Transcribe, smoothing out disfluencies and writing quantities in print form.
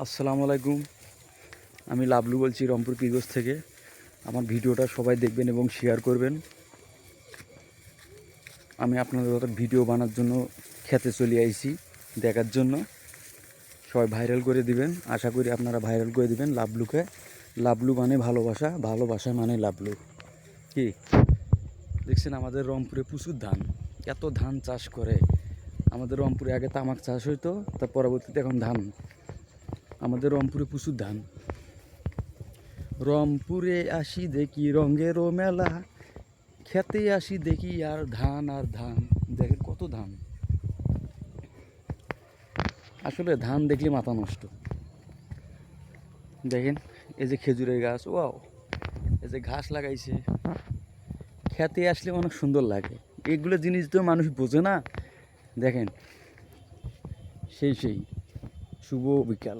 আসসালামু আলাইকুম। আমি লাবলু বলছি রংপুর পীরগঞ্জ থেকে। আমার ভিডিওটা সবাই দেখবেন এবং শেয়ার করবেন। আমি আপনাদের ভিডিও বানার জন্য খেতে চলে আইছি দেখার জন্য। সবাই ভাইরাল করে দিবেন, আশা করি আপনারা ভাইরাল করে দিবেন লাবলুকে। লাবলু মানে ভালোবাসা, ভালোবাসা মানে লাবলু। কি দেখছেন, আমাদের রংপুরে প্রচুর ধান, এত ধান চাষ করে। আমাদের রংপুরে আগে তামাক চাষ হইতো, তার পরবর্তীতে এখন ধান। আমাদের রংপুরে প্রচুর ধান। রংপুরে আসি দেখি রঙেরও মেলা, খেতে আসি দেখি আর ধান আর ধান। দেখেন কত ধান, আসলে ধান দেখলে মাথা নষ্ট। দেখেন এই যে খেজুরের গাছ, ওয়াও, এই যে ঘাস লাগাইছে। খেতে আসলে অনেক সুন্দর লাগে। এগুলো জিনিস তো মানুষ বোঝে না। দেখেন, সেই শুভ বিকাল।